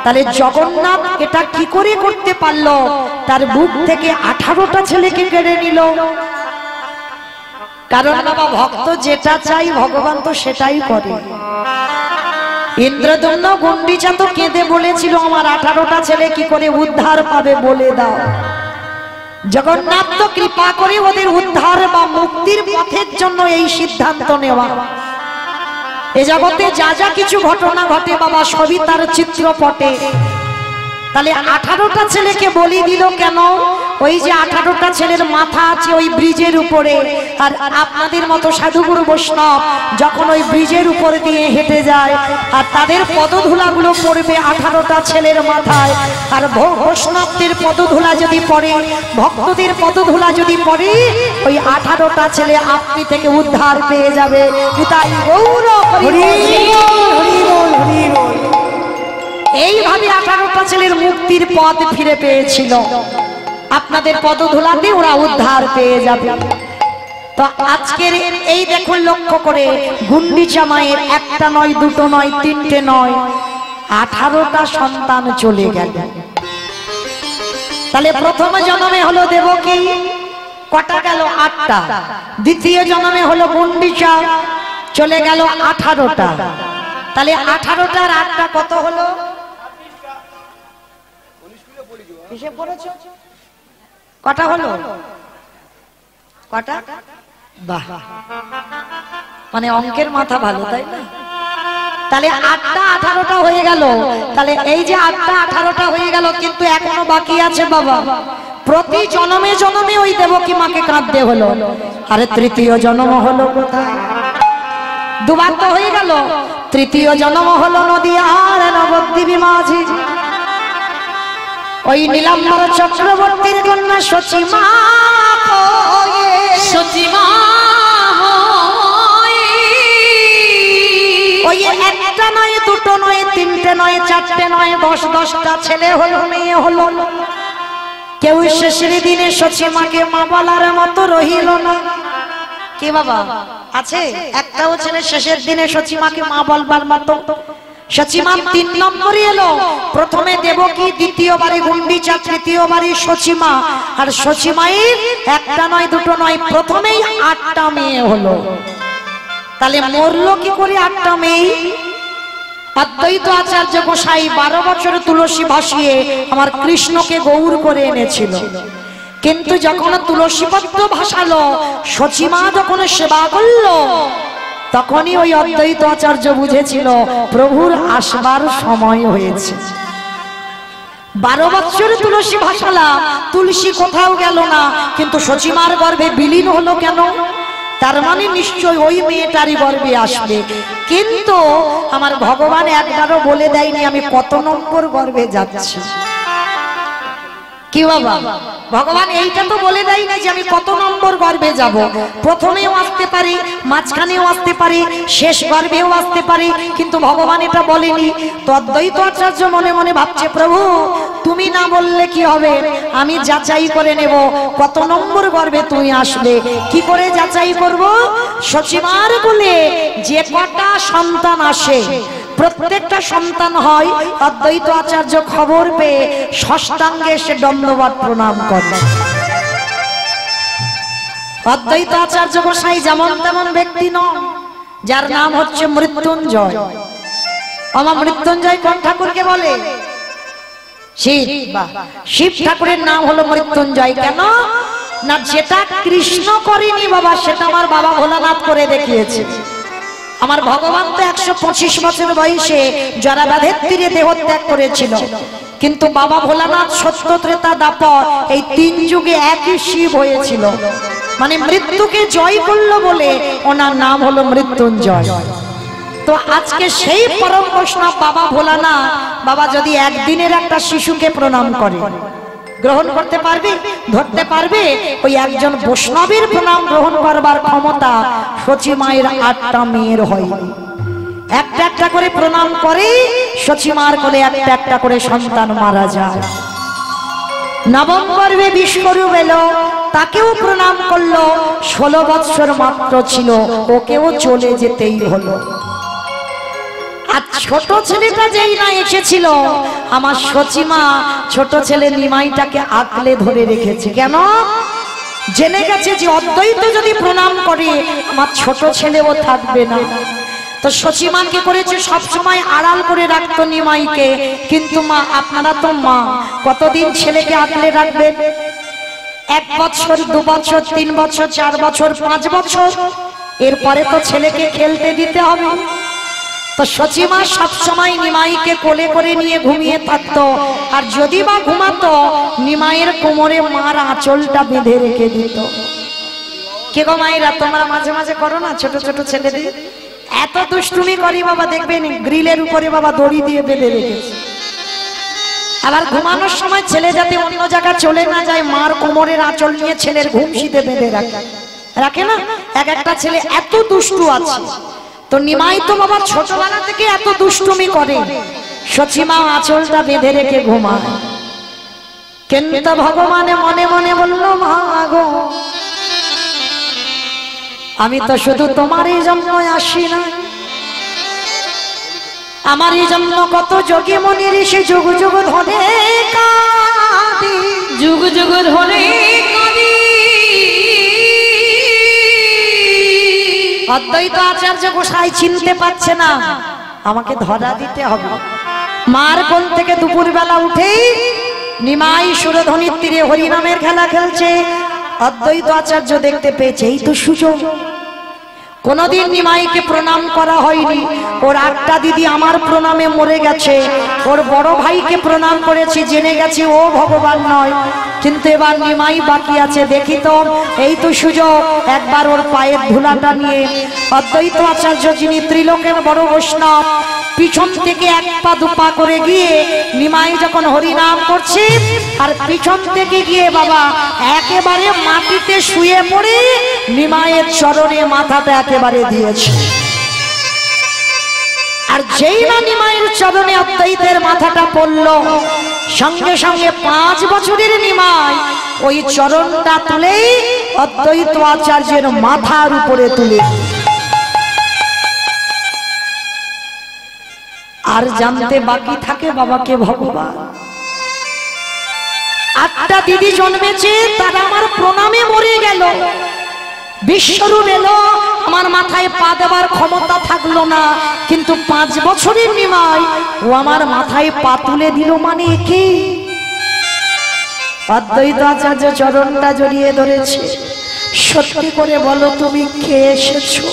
তাহলে জগন্নাথ এটা কি করে করতে পারলো? তার বুক থেকে 18টা ছেলেকে কেড়ে নিল। কারণ বাবা ভক্ত যেটা চাই ভগবান তো সেটাই করে। ইন্দ্রদম্ন গুন্ডিচা তো কেঁদে বলেছিল, আমার 18টা ছেলে কি করে উদ্ধার পাবে বলে দাও। জগন্নাথ তো কৃপা করে ওদের উদ্ধার বা মুক্তির পথের জন্য এই সিদ্ধান্ত নেওয়া। এ জগতে যা যা কিছু ঘটনা ঘটে বাবা সবই তার চিত্রপটে। তাহলে 18টা ছেলেকে বলি দিল কেন? ওই যে 18টা ছেলের মাথা আছে ওই ব্রিজের উপরে, আর আপনাদের মতো সাধুগুরু বৈষ্ণব যখন ওই ব্রিজের উপর দিয়ে হেঁটে যায়, আর তাদের পদধূলাগুলো পড়বে 18টা ছেলের মাথায়, আর বৈষ্ণবদের পদধূলা যদি পড়ে, ভক্তদের পদধূলা যদি পড়ে, ওই 18টা ছেলে আপনি থেকে উদ্ধার পেয়ে যাবে। তাই গৌর হরি বল, হরি বল। এইভাবে 18টা ছেলের মুক্তির পথ ফিরে পেয়েছিল। আপনাদের পদধূলাতে ওরা উদ্ধার পেয়ে যাবে। তো আজকের এই দেখুন লক্ষ্য করে, গুন্ডিচা মায়ের একটা নয়, দুটো নয়, তিনটে নয়, 18টা সন্তান চলে গেল। তাহলে প্রথম জন্মে হলো দেবকী, কটা গেল? 8টা। দ্বিতীয় জন্মে হলো গুন্ডিচা, চলে গেল 18টা। তাহলে 18টার 8টা কত হলো? হিসেব করেছো কটা হলো? কটা? বাহ, মানে অঙ্কের মাথা ভালো, তাই না? তাহলে 8টা 18টা হয়ে গেল। তাহলে এই যে 8টা 18টা হয়ে গেল, কিন্তু এখনো বাকি আছে বাবা। প্রতি জন্মে জন্মে ওই দেবকী মাকে কাঁদতে হলো। আরে তৃতীয় জন্ম হলো কোথায়? দুবার তো হয়ে গেল। তৃতীয় জন্ম হলো নদিয়ার নবদ্বীপী মাঝি, ওই নীলাম্বর চক্রবর্তীর কন্যা সচিমা। সচিমা ওই একটা নয়, দুটো নয়, তিনটে নয়, চারটে নয়, 10-10টা ছেলে হলো, মেয়ে হলো। কেউ শেষের দিনে সচিমাকে মা বলার মতো রহিল না। কি বাবা আছে? একটাও ছেলে শেষের দিনে সচিমাকে মা বলবার মতো। সচিমা 3 নম্বরে এলো। প্রথমে দেবকী, দ্বিতীয়বারে গুন্ডিচা, তৃতীয়বারে সচিমা। আর সচিমায়ের একটা নয়, দুটো নয়, প্রথমেই 8টা মেয়ে হলো। তাহলে মরলো কি করে 8টা মেয়ে? অদ্বৈত আচার্য গোসাই 12 বছর তুলসী ভাসিয়ে আমার কৃষ্ণকে গৌর করে এনেছিল। কিন্তু যখন তুলসী পত্র ভাসালো, সচিমা যখন সেবা করলো, তখনই ওই অদ্বৈত আচার্য বুঝেছিল প্রভুর আসবার সময় হয়েছে। 12 বছর তুলসী ভাসালাম, তুলসী কোথাও গেল না, কিন্তু সচিমার গর্ভে বিলীন হলো কেন? তার মানে নিশ্চয় ওই মেয়েটারই গর্ভে আসবে। কিন্তু আমার ভগবান একবারও বলে দেয়নি আমি কত নম্বর গর্ভে যাচ্ছি। কি বাবা ভগবান এইটা তো বলে দেয় না যে আমি কত নম্বর গর্ভে যাব, প্রথমেও আসতে পারি, মাঝখানেও আসতে পারি, শেষ গর্ভেও আসতে পারি, কিন্তু ভগবান এটা বলেনি। তো অদ্বৈত আচার্য মনে মনে ভাবছে, প্রভু তুমি না বললে কি হবে, আমি যাচাই করে নেব কত নম্বর গর্ভে তুমি আসবে। কি করে যাচাই করব? সচিমার কোলে যে কটা সন্তান আসে প্রত্যেকটা সন্তান হয়, অদ্বৈত আচার্য খবর পেয়ে ষষ্ঠাঙ্গে এসে দণ্ডবত প্রণাম করে। অদ্বৈত আচার্য গোসাই যেমন তেমন ব্যক্তি নন, যার নাম হচ্ছে মৃত্যুঞ্জয়। আমার মৃত্যুঞ্জয় কোন ঠাকুরকে বলে? শিব। শিব ঠাকুরের নাম হলো মৃত্যুঞ্জয়। কেন না, যেটা কৃষ্ণ করেনি বাবা, সেটা আমার বাবা ভোলানাথ করে দেখিয়েছে। আমার ভগবান তো 125 বছর বয়সে জরাব্যাধের তীরে দেহত্যাগ করেছিল, কিন্তু বাবা ভোলানাথ সত্য ত্রেতা দাপর এই 3 যুগে একই শিব হয়েছিল, মানে মৃত্যুকে জয় করলো বলে ওনার নাম হলো মৃত্যুঞ্জয়। তো আজকে সেই পরম বৈষ্ণব বাবা ভোলানাথ বাবা যদি একদিনের একটা শিশুকে প্রণাম করে, গ্রহণ করতে পারবে, ধরতে পারবে? ওই একজন বৈষ্ণবের প্রণাম গ্রহণ করবার ক্ষমতা সচি মায়ের 8টা মেয়ের হয়। একটা একটা করে প্রণাম করে সচিমার কোলে একটা একটা করে সন্তান মারা যায়। নবম গর্ভে বিশ্বরূপ এলো, তাকেও প্রণাম করলো, 16 বৎসর মাত্র ছিল, ওকেও চলে যেতেই হলো। আর ছোট ছেলেটা যেই না এসেছিল, আমার সচিমা ছোট ছেলে নিমাইটাকে আঁকলে ধরে রেখেছে। কেন? জেনে গেছে যে অদ্বৈত যদি প্রণাম করে আমার ছোট ছেলেও থাকবে না। তো সচিমান কি করেছে, সবসময় আড়াল করে রাখতো নিমাইকে। কিন্তু মা, আপনারা তো মা, কতদিন ছেলেকে আঁকলে রাখবেন? 1 বছর, 2 বছর, 3 বছর, 4 বছর, 5 বছর, এরপরে তো ছেলেকে খেলতে দিতে হবে। তো সচিমা সবসময় নিমাইকে কোলে করে নিয়ে ঘুমিয়ে থাকতো, আর যদি বা ঘুমাতো নিমাইয়ের কোমরে মার আঁচলটা বেঁধে রেখে দিত। কে গো মায়েরা, তোমরা মাঝে মাঝে করো না ছোট ছোট ছেলেদের? এত দুষ্টুমি করি বাবা, দেখবেন গ্রিলের উপরে বাবা দড়ি দিয়ে বেঁধে রেখেছে। আবার ঘুমানোর সময় ছেলে যাতে অন্য জায়গায় চলে না যায়, মার কোমরের আঁচল নিয়ে ছেলের ঘুমসিতে বেঁধে রাখে না? এক একটা ছেলে এত দুষ্টু আছে। তো নিমাই তো বাবা ছোটবেলা থেকে এত দুষ্টুমি করে, সচিমা আঁচলটা বেঁধে রেখে ঘুমায়। কিন্তু ভগবানে মনে মনে বলল, মা গো, আমি তো শুধু তোমারই জন্য আসি না, আমারই জন্য কত যোগী মুনি ঋষি যুগ যুগ ধরে কাঁদি, যুগ যুগ ধরে কাঁদি। অদ্বৈত আচার্য গোসাই চিনতে পারছে না, আমাকে ধরা দিতে হবে। মার কোল থেকে দুপুরবেলা উঠেই নিমাই সুরধ্বনির তীরে হরিনামের খেলা খেলছে। অদ্বৈত আচার্য দেখতে পেয়েছে, এই তো সুযোগ। কোনদিন নিমাইকে প্রণাম করা হয়নি, ওর 8টা দিদি আমার প্রণামে মরে গেছে, ওর বড় ভাইকে প্রণাম করেছি, জেনে গেছি ও ভগবান নয়, কিন্তু এবার নিমাই বাকি আছে। দেখি তো, এই তো সুযোগ, একবার ওর পায়ের ধুলাটা নিয়ে। অদ্বৈত আচার্য যিনি ত্রিলোকের বড় বৈষ্ণব, পিছন থেকে 1 পা 2 পা করে গিয়ে নিমাই যখন হরিনাম করছে, আর পিছন থেকে গিয়ে বাবা একেবারে মাটিতে শুয়ে পড়ে নিমাইয়ের চরণে মাথাটা একেবারে দিয়েছে। আর যেই না নিমাইয়ের চরণে অদ্বৈতের মাথাটা পড়ল, সঙ্গে সঙ্গে 5 বছরের নিমাই ওই চরণটা তুলে অদ্বৈত আচার্যের মাথার উপরে তুলে। আর জানতে বাকি থাকে বাবাকে ভগবান। 8টা দিদি জন্মেছে, তারা আমার প্রণামে মরে গেল। বিশ্বরূপ এলো, আমার মাথায় পা দেবার ক্ষমতা থাকলো না, কিন্তু 5 বছরের নিমাই ও আমার মাথায় পা তুলে দিল। মানে কি? অদ্বৈত আচার্য চরণটা জড়িয়ে ধরেছে। সত্যি করে বলো তুমি কে এসেছো,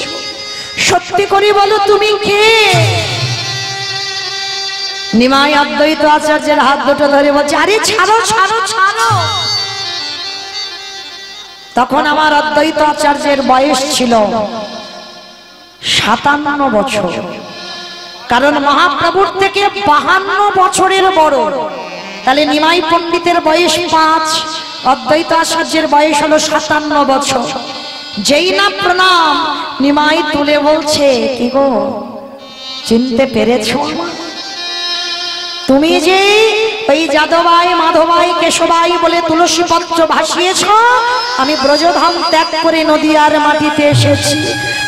সত্যি করে বলো তুমি কে? নিমাই অদ্বৈত আচার্যের হাত দুটো ধরে বলছে, আরে ছাড়ো ছাড়ো ছাড়ো। তখন আমার অদ্বৈত আচার্যের বয়স ছিল 57 বছর, কারণ মহাপ্রভুর থেকে 52 বছরের বড়। তাহলে নিমাই পণ্ডিতের বয়স 5, অদ্বৈত আচার্যের বয়স হলো 57 বছর। যেই না প্রণাম, নিমাই তুলে বলছে, কি গো চিনতে পেরেছো? তুমি যে ওই যাদবাই, মাধবাই, কেশবাই বলে তুলসী পত্র ভাসিয়েছ, আমি ব্রজধাম ত্যাগ করে নদীয়ার মাটিতে এসেছি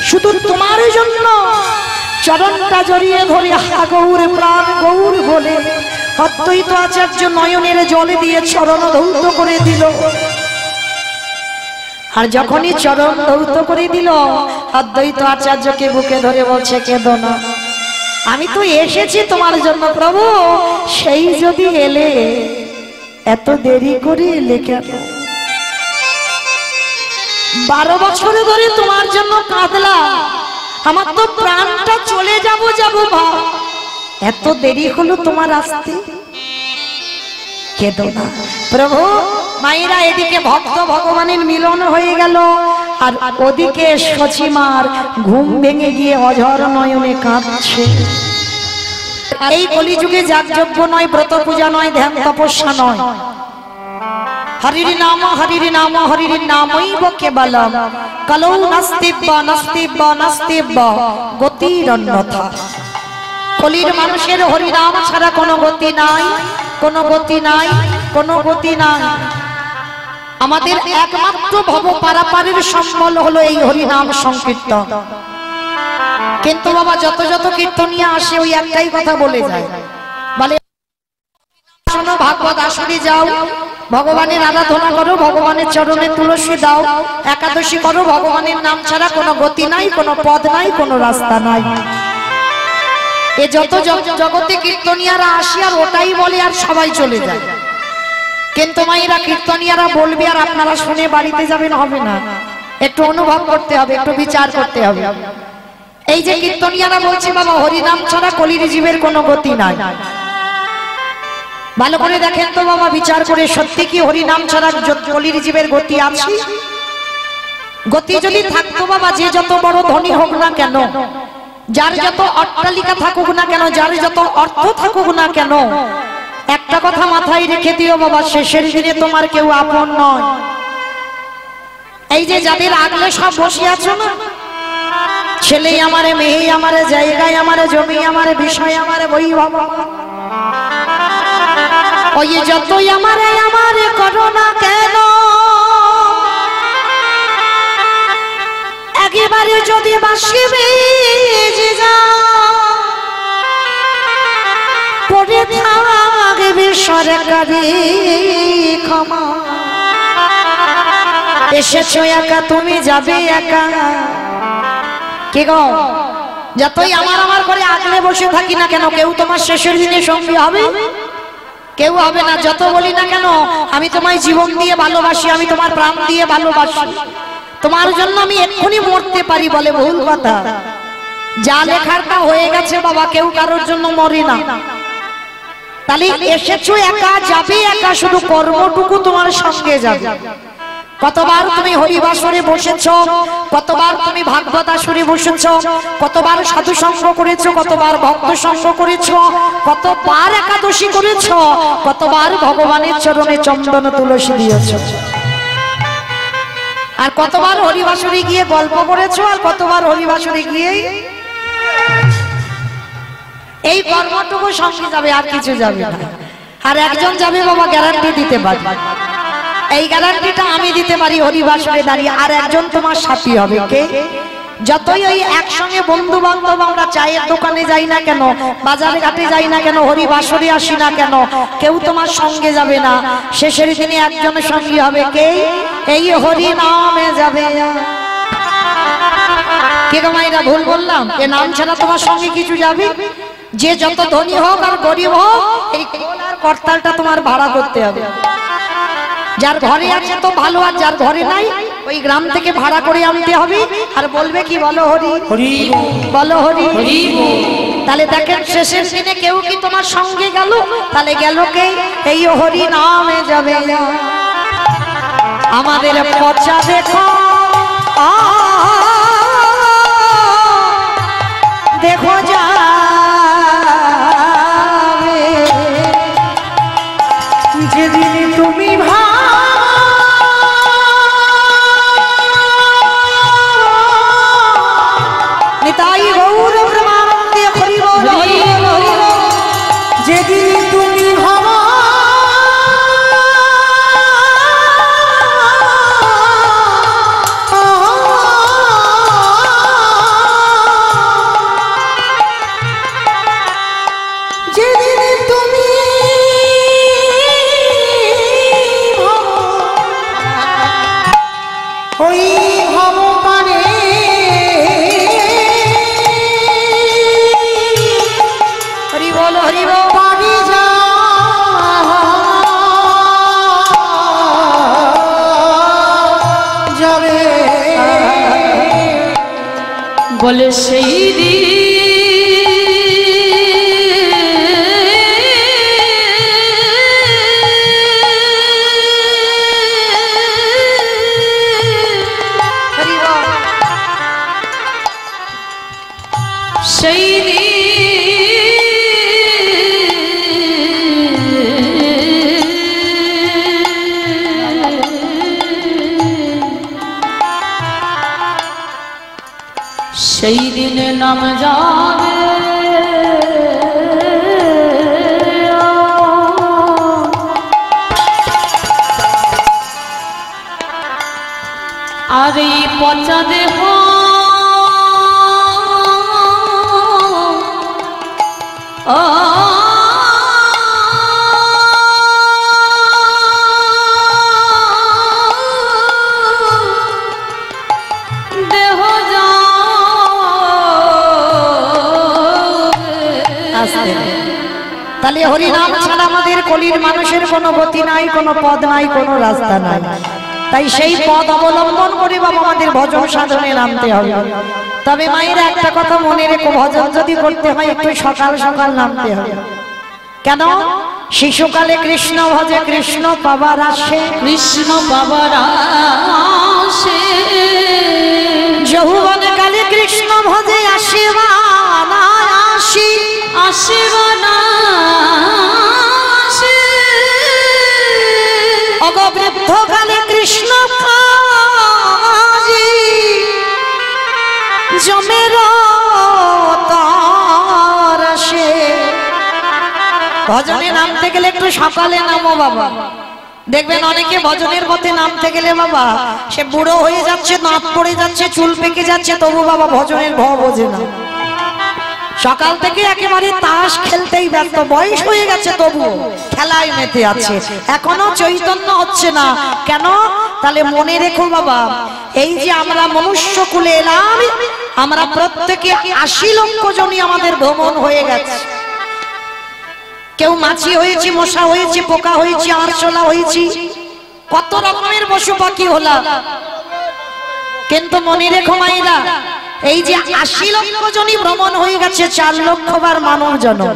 শুধু তোমার জন্য। চরণটা জড়িয়ে ধরে হা গৌর প্রাণ গৌর বলে অদ্বৈত আচার্য নয়নের জলে দিয়ে চরণ ধৌত করে দিল। আর যখনই চরণ ধৌত করে দিল, অদ্বৈত আচার্যকে বুকে ধরে বলছে, কেঁদো না, আমি তো এসেছি তোমার জন্য প্রভু, সেই যদি এলে এত দেরি করে এলে কেন? 12 বছর ধরে তোমার জন্য কাঁদলাম, আমার তো প্রাণটা চলে যাব ভাব, এত দেরি হলো তোমার আসতে, কেঁদো না প্রভু। মায়েরা এদিকে ভক্ত ভগবানের মিলন হয়ে গেল, আর ওদিকে সচিমার ঘুম ভেঙে গিয়ে অঝর নয়নে কাঁদছে। এই কলিযুগে যাগযজ্ঞ নয়, ব্রত পূজা নয়, ধ্যান তপস্যা নয়, হরির নাম হরির নাম হরির নামৈব কেবলম কলৌ নাস্তিব্য নাস্তিব্য নাস্তিব্য গতিরন্যথা। কলির মানুষের হরিনাম ছাড়া কোনো গতি নাই, কোনো গতি নাই, কোনো গতি নাই। আমাদের একমাত্র ভব পারাপারের সম্বল হলো এই হরিনাম সংকীর্তন। কিন্তু বাবা যত যত কীর্তনিয়া আসে ওই একটাই কথা বলে যায়, বলে শোনো ভাগবত আসরে যাও, ভগবানের আরাধনা করো, ভগবানের চরণে তুলসী দাও, একাদশী করো, ভগবানের নাম ছাড়া কোনো গতি নাই, কোনো পথ নাই, কোনো রাস্তা নাই। এ যত জগতে কীর্তনিয়ারা আসি আর ওটাই বলে আর সবাই চলে যায়। কিন্তু মায়েরা কীর্তনিয়ারা বলবে আর আপনারা শুনে বাড়িতে যাবেন হবে না, একটু অনুভব করতে হবে, একটু বিচার করতে হবে। এই যে কীর্তনিয়ারা বলছে বাবা হরিনাম ছাড়া কলির জীবের কোনো গতি নাই, ভালো করে দেখেন তো বাবা, বিচার করে সত্যি কি হরিনাম ছাড়া কলির জীবের গতি আছে? গতি যদি থাকতো বাবা, যে যত বড় ধনী হোক না কেন, যার যত অট্টালিকা থাকুক না কেন, যার যত অর্থ থাকুক না কেন, একটা কথা মাথায় রেখে দিও বাবা, শেষের দিনে তোমার কেউ আপন নয়। এই যে যাদের আগলে সব বসে আছো না, ছেলে আমারে, মেয়ে আমারে, জায়গায় আমারে, জমি আমারে, বিষয় আমারে, বৈভব, ওই যতই আমারে আমারে করো না কেন, একেবারে যদি বাসি বেজে যাও, পড়ে থাকবে সরকারি ক্ষমা। এসেছো একা, তুমি যাবে একা। কি গো, যতই আমার আমার করে আগলে বসে থাকি না কেন, কেউ তোমার শেষের দিনে সঙ্গী হবে? কেউ হবে না। যত বলি না কেন আমি তোমায় জীবন দিয়ে ভালোবাসি, আমি তোমার প্রাণ দিয়ে ভালোবাসি, তোমার জন্য আমি এক্ষুনি মরতে পারি, বলে ভুল কথা। যা লেখার তা হয়ে গেছে বাবা, কেউ কারোর জন্য মরে না। তাহলে এসেছো একা, যাবে একা, শুধু কর্মটুকু তোমার সঙ্গে যাবে। কতবার তুমি হরিবাসরে বসেছ, কতবার তুমি ভাগবত আসরে বসেছ, কতবার সাধু সঙ্গ করেছো, কতবার ভক্ত সঙ্গ করেছো, কতবার একাদশী করেছো, কতবার ভগবানের চরণে চন্দন তুলসী দিয়েছো, আর কতবার হরিবাসরে গিয়ে গল্প করেছো, আর কতবার হরিবাসরে গিয়ে এই কর্মটুকু সঙ্গে যাবে, আর কিছু যাবে না। আর একজন যাবে বাবা, গ্যারান্টি দিতে পারবে, এই গ্যারান্টিটা আমি দিতে পারি হরিবাসরে দাঁড়িয়ে, আর একজন তোমার সাথী হবে। কে? যতই ওই একসঙ্গে বন্ধু বান্ধব আমরা চায়ের দোকানে যাই না কেন, বাজারে ঘাটে যাই না কেন, হরিবাসরে আসি না কেন, কেউ তোমার সঙ্গে যাবে না। শেষের দিনে একজনের সঙ্গী হবে। কে? এই হরি নামে যাবে। কে গো মায়েরা, ভুল বললাম? এ নাম ছাড়া তোমার সঙ্গে কিছু যাবে? যে যত ধনী হোক আর গরিব হোক, এই কোন আর করতালটা তোমার ভাড়া করতে হবে। যার ঘরে আছে তো ভালো, আর যার ঘরে নাই ওই গ্রাম থেকে ভাড়া করে আনতে হবে, আর বলবে কি, বলো হরি হরি, বলো হরি হরি। তাহলে দেখেন শেষের দিনে কেউ কি তোমার সঙ্গে গেল? তাহলে গেল কে? এই হরি নামে যাবে। আমাদের পচা দেখো, দেখো যাবে যেদিন তুমি নিতাই গৌর প্রেমানন্দে হরি বল হরি বল যেদিন তুমি ভাবা বলে সেই দিন সেই দিন সেই দিনে নাম যাবে আর এই পচা দেহ তাহলে হরি নাম ছাড়া আমাদের কলির মানুষের কোনো গতি নাই, কোনো পদ নাই, কোনো রাস্তা নাই। তাই সেই পদ অবলম্বন করে বাবা আমাদের ভজন সাধনে নামতে হবে। তবে মায়ের একটা কথা মনে রেখো, ভজন যদি করতে হয় একটু সকাল সকাল নামতে হবে। কেন? শিশুকালে কৃষ্ণ ভজে কৃষ্ণ পাবার আসে, কৃষ্ণ পাবার আসে, যৌবনে কালে কৃষ্ণ ভজে আসিবা না আসি, আসিবা না আসে, অববৃদ্ধ কালে কৃষ্ণ কাজী জমের তার আসে। ভজনে নামতে গেলে একটু সকালে নামো বাবা। দেখবেন অনেকে ভজনের পথে নামতে গেলে বাবা সে বুড়ো হয়ে যাচ্ছে, দাঁত পড়ে যাচ্ছে, চুল পেকে যাচ্ছে, তবু বাবা ভজনের ভ বোঝে না। সকাল থেকে একেবারে তাস খেলতেই ব্যস্ত, বয়স হয়ে গেছে তবু খেলায় মেতে আছে, এখনো চৈতন্য হচ্ছে না। কেন? তাহলে মনে রেখো বাবা, এই যে আমরা মনুষ্য কুলে এলাম, আমরা প্রত্যেকে 80 লক্ষ জনই আমাদের ভ্রমণ হয়ে গেছে। কেউ মাছি হয়েছি, মশা হয়েছি, পোকা হয়েছি, আরশোলা হয়েছি, কত রকমের পশু পাখি হলাম। কিন্তু মনে রেখো মায়েরা, এই যে 80 লক্ষ জনই ভ্রমণ হয়ে গেছে, 4 লক্ষ বার মানব জন্ম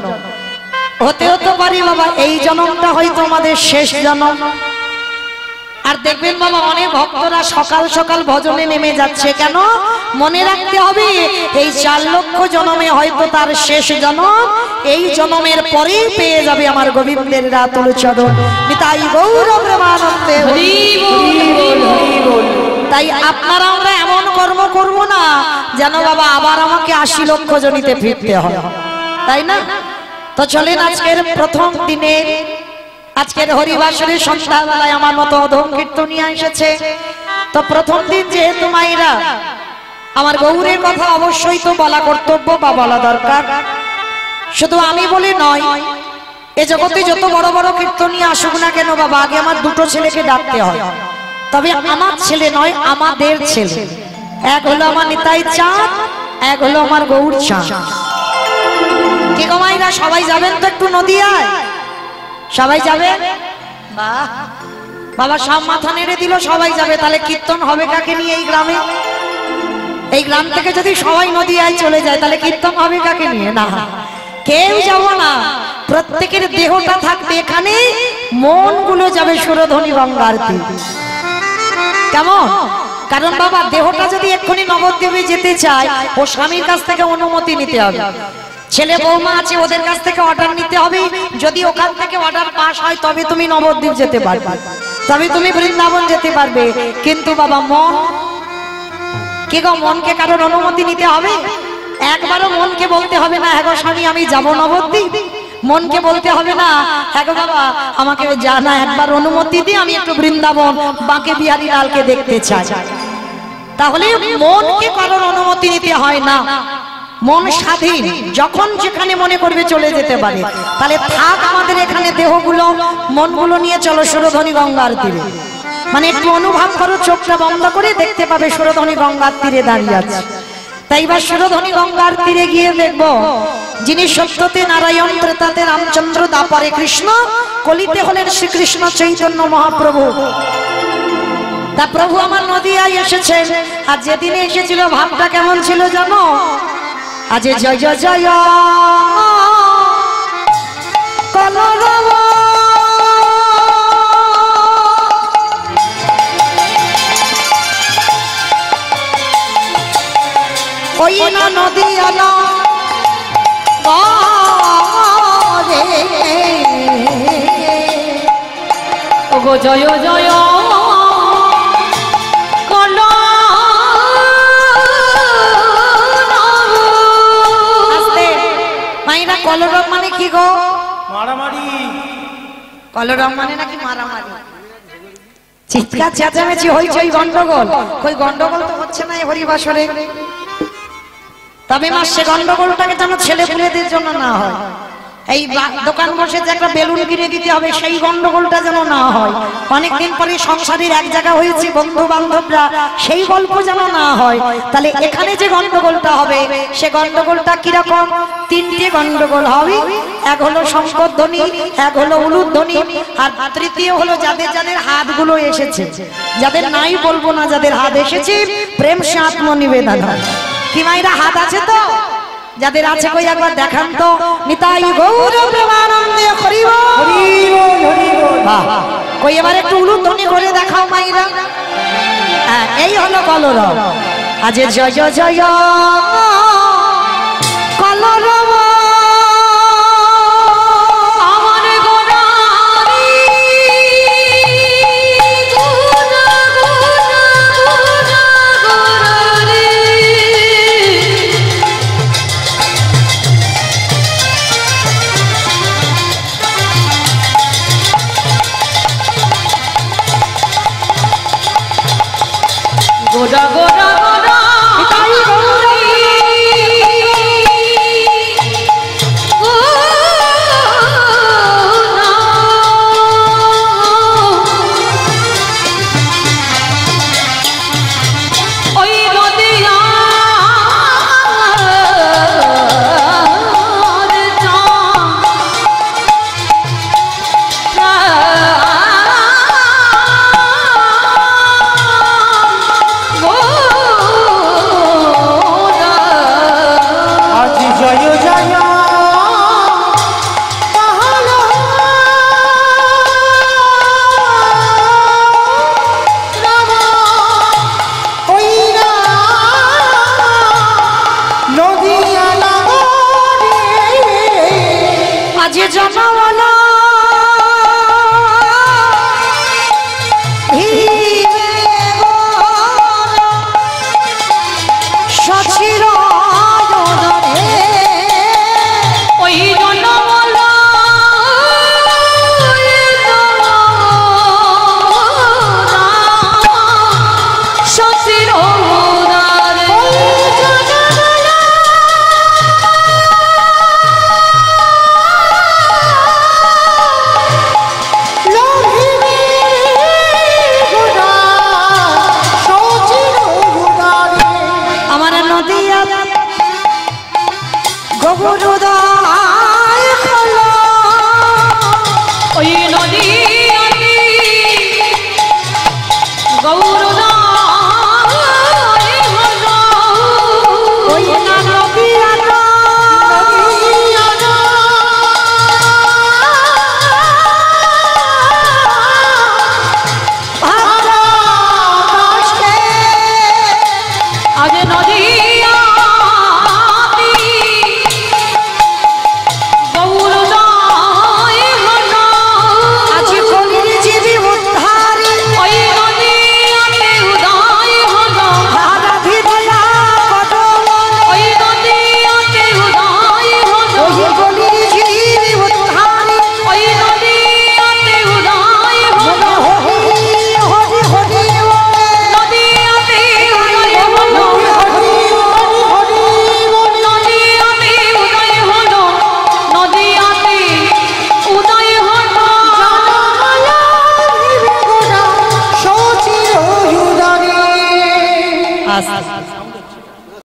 হতে হতে পারি বাবা এই জন্মটা হয়তো আমাদের শেষ জন্ম। আর দেখবেন বাবা অনেক ভক্তরা সকাল সকাল ভজনে নেমে যাচ্ছে। কেন? মনে রাখতে হবে এই 4 লক্ষ জন্মে হয়তো তার শেষ জন্ম, এই জন্মের পরেই পেয়ে যাবে আমার গোবিন্দের রাতুল চরণ। নিতাই গৌর প্রেমানন্দে হরি বল হরি বল। তাই আপনারা আমরা এমন কর্ম করব না যেন বাবা আবার আমাকে 80 লক্ষ জনিতে ফিরতে হয়, তাই না? তো চলেন আজকের প্রথম দিনে, আজকের হরিবাসরের সন্ধ্যাবেলায় আমার মতো অধম কীর্তনিয়া এসেছে। তো প্রথম দিন যেহেতু মায়েরা, আমার গৌরের কথা অবশ্যই তো বলা কর্তব্য বা বলা দরকার। শুধু আমি বলে নয়, এ জগতে যত বড় বড় কীর্তনিয়া আসুক না কেন বাবা, আগে আমার দুটো ছেলেকে ডাকতে হয়। তবে আমার ছেলে নয়, আমাদের ছেলে। এক হলো আমার নিতাই চাঁদ, এক হলো আমার গৌর চাঁদ। কে গো মায়েরা, সবাই যাবেন তো একটু নদিয়ায়? সবাই যাবে? বাহ বাবা, সব মাথা নেড়ে দিল, সবাই যাবে। তাহলে কীর্তন হবে কাকে নিয়ে এই গ্রামে? এই গ্রাম থেকে যদি সবাই নদিয়ায় চলে যায় তাহলে কীর্তন হবে কাকে নিয়ে? না, কেউ যাব না। প্রত্যেকের দেহটা থাকবে এখানে, মন গুলো যাবে সুরধ্বনি গঙ্গারতি। কেমন? কারণ বাবা দেহটা যদি এক্ষুনি নবদ্বীপে যেতে চায়, ও স্বামীর কাছ থেকে অনুমতি নিতে হবে। ছেলে বৌমা আছে, ওদের কাছ থেকে অর্ডার নিতে হবে। যদি ওখান থেকে অর্ডার পাস হয় তবে তুমি নবদ্বীপ যেতে পারবে, তবে তুমি বৃন্দাবন যেতে পারবে। কিন্তু বাবা মন কি গো, মনকে কারোর অনুমতি নিতে হবে? একবারও মনকে বলতে হবে না হ্যাঁ গো স্বামী আমি যাব নবদ্বীপ। মনকে বলতে হবে না হ্যাঁ গো বাবা আমাকে জানা একবার অনুমতি দিয়ে আমি একটু বৃন্দাবন বাঁকে বিহারী লালকে দেখতে চাই। তাহলে মনকে কারোর অনুমতি নিতে হয় না, মন স্বাধীন, যখন যেখানে মনে করবে চলে যেতে পারে। তাহলে থাক আমাদের এখানে দেহগুলো, মনগুলো নিয়ে চলো সুরধনী গঙ্গার তীরে। মানে একটু অনুভব করো, চোখটা বন্ধ করে দেখতে পাবে সুরধনী গঙ্গার তীরে দাঁড়িয়ে আছে। তাই বা সুরধনী গঙ্গার তীরে গিয়ে দেখবো যিনি সত্যতে নারায়ণ, ত্রেতাতে রামচন্দ্র, দাপরে কৃষ্ণ, কলিতে হলেন শ্রীকৃষ্ণ চৈতন্য মহাপ্রভু। তা প্রভু আমার নদিয়ায় এসেছেন, আর যেদিনে এসেছিল ভাবটা কেমন ছিল জানো? আজ জয় জয় জয় কলরব ওই না নদিয়া না ওগো জয় জয় মাইরা কলরব মানে কি গো? মারামারি। কলরব মানে নাকি মারামারি? চিৎকার চেঁচামেচি হইচই গন্ডগোল, কই গন্ডগোল তো হচ্ছে না এই হরিবাসরে। তবে মা সে গন্ডগোলটাকে যেন ছেলে পুলেদের জন্য না হয়। এই দোকান বসে যে একটা বেলুন কিনে দিতে হবে সেই গন্ডগোলটা যেন না হয়। অনেকদিন পরে সংসারের এক জায়গা হয়েছে বন্ধু বান্ধবরা, সেই গল্প যেন না হয়। তাহলে এখানে যে গন্ডগোলটা হবে সে গন্ডগোলটা কিরকম? তিনটে গন্ডগোল হবে। এক হলো শঙ্করধ্বনি, এক হলো উলুধ্বনি, আর তৃতীয় হলো যাদের যাদের হাতগুলো এসেছে, যাদের নাই বলবো না, যাদের হাত এসেছে প্রেম সে আত্মনিবেদন হয়। কি মাইরা হাত আছে তো? যাদের আছে কই একবার দেখান তো। নিতাই গৌর প্রেমানন্দে হরি বল হরি বল হরি বল। বাহ, কই এবার একটু উলুধ্বনি করে দেখাও মাইরা। হ্যাঁ, এই হলো কলরব। আজ জয় জয় জয় কলরব আমার গোড়ারি গোড়া গোড়া গোড়া গোড়ারি গোড়া গোড়া গোড়া নিতাই গৌর ওই নদিয়া আজ জয় জয় নদিয়া আজ জনওয়ালা সচির ওই জনমলা সচির আস্তে